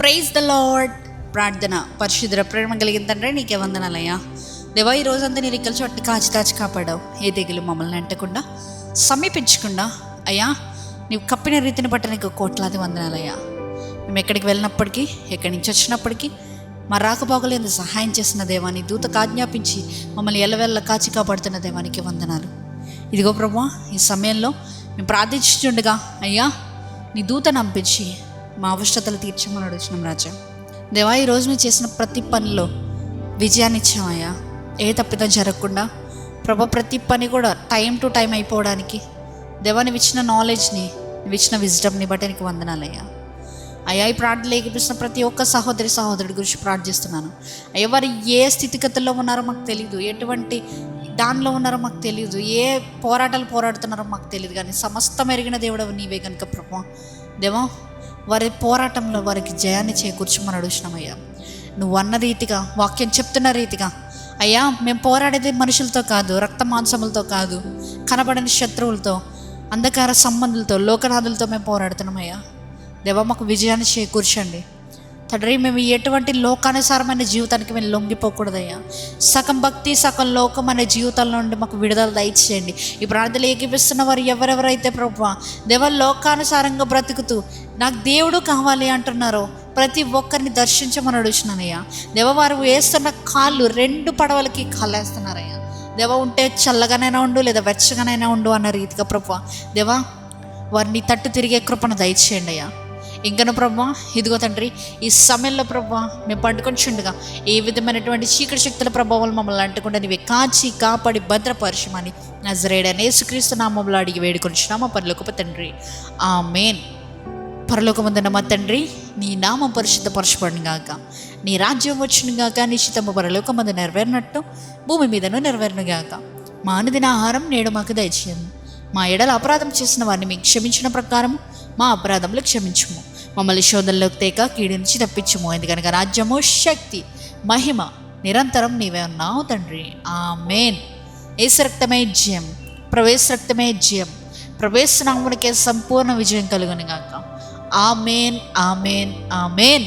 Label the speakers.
Speaker 1: Praise the lord. ప్రార్థన. పరిశుద్ధ ప్రేమ కలిగిన తండ్రి నీకే వందనాలయ్యా. దేవా, ఈ రోజంతా నీ రెక్కల చోటు కాచి కాపాడావు. ఏ తెగులు మమ్మల్ని అంటకుండా సమీపించకుండా అయ్యా నీవు కప్పిన రీతిని బట్టి నీకు కోట్లాది వందనాలయ్యా. మేము ఎక్కడికి వెళ్ళినప్పటికీ, ఎక్కడి నుంచి వచ్చినప్పటికీ మా రాకపోకలేదు సహాయం చేసిన దేవాన్ని దూతకు ఆజ్ఞాపించి మమ్మల్ని ఎల్లవెల్ల కాచి కాపాడుతున్న దేవానికి వందనాలు. ఇదిగో ప్రభువా, ఈ సమయంలో మేము ప్రార్థించుండగా అయ్యా నీ దూతను పంపించి మా అవసరతలు తీర్చమని అడుగుతున్నాం రాజా. దేవా, ఈరోజు మేము చేసిన ప్రతి పనిలో విజయాన్ని ఇచ్చామయ్యా. ఏ తప్పిదం జరగకుండా ప్రభా ప్రతి పని కూడా టైం టు టైం అయిపోవడానికి దేవా నువ్వు ఇచ్చిన నాలెడ్జ్ని, నువ్వు ఇచ్చిన విజ్డమ్ని బట్టి నీకు వందనాలయ్యా. అయ్యా, ఈ ప్రార్థనలు ఏకీపిస్తున్న ప్రతి ఒక్క సహోదరుడి గురించి ప్రార్థిస్తున్నాను. అయ్యా, వారు ఏ స్థితిగతుల్లో ఉన్నారో మాకు తెలియదు, ఎటువంటి దానిలో ఉన్నారో మాకు తెలియదు, ఏ పోరాటాలు పోరాడుతున్నారో మాకు తెలియదు, కానీ సమస్తం ఎరిగిన దేవుడు నీవే కనుక ప్రభా దేవా వారి పోరాటంలో వారికి జయాన్ని చేకూర్చమని అడుగుతున్నామయ్యా. నువ్వు అన్న రీతిగా, వాక్యం చెప్తున్న రీతిగా అయ్యా మేము పోరాడేది మనుషులతో కాదు, రక్త మాంసములతో కాదు, కనబడని శత్రువులతో, అంధకార సంబంధులతో, లోకనాథులతో మేము పోరాడుతున్నామయ్యా. దేవా, మాకు విజయాన్ని చేకూర్చండి తండ్రి. మేము ఎటువంటి లోకానుసారమైన జీవితానికి మేము లొంగిపోకూడదయ్యా. సగం భక్తి సగం లోకం అనే జీవితాల నుండి మాకు విడుదల దయచేయండి. ఈ ప్రార్థనలు ఏకీపిస్తున్న వారు ఎవరెవరైతే ప్రభువా దేవా లోకానుసారంగా బ్రతుకుతూ నాకు దేవుడు కావాలి అంటున్నారో ప్రతి ఒక్కరిని దర్శించమని అడుగుతున్నానయ్యా. దేవ, వారు వేస్తున్న కాళ్ళు 2 పడవలకి కాళ్ళేస్తున్నారయ్యా. దేవ, ఉంటే చల్లగానైనా ఉండు లేదా వెచ్చగానైనా ఉండు అన్న రీతిగా ప్రభువా దేవా వారిని తట్టు తిరిగే కృపను దయచేయండి అయ్యా. ఇంకను ప్రభా ఇదిగో తండ్రి, ఈ సమయంలో ప్రభా మేము పండుకొనిచుండగా ఏ విధమైనటువంటి చీకటి శక్తుల ప్రభావాలు మమ్మల్ని అంటకుండా నీవే కాచి కాపాడి భద్రపరచమని నజరేయుడైన యేసుక్రీస్తు నామములో అడిగి వేడుకొనిచున్నాము పరలోకపు తండ్రి, ఆమేన్. పరలోకమందున్న మా తండ్రి, నీ నామం పరిశుద్ధపరచబడును గాక, నీ రాజ్యం వచ్చును గాక, నీ చిత్తము పరలోకమందు నెరవేరినట్టు భూమి మీదను నెరవేరును గాక. మా అనుదిన ఆహారం నేడు మాకు దయచేయండి. మా ఎడల అపరాధం చేసిన వారిని మీకు క్షమించిన ప్రకారము మా అపరాధములు క్షమించుము. మమ్మల్ని శోధనలోకి తేక కీడు నుంచి తప్పించుము. ఎందుకనగా రాజ్యము, శక్తి, మహిమ నిరంతరం నీవే ఉన్నావు తండ్రి, ఆమేన్. యేసు రక్తమే జయం, ప్రవేశ రక్తమే జయం, ప్రవేశనామునికే సంపూర్ణ విజయం కలుగును గాక. ఆమేన్, ఆమేన్, ఆమేన్.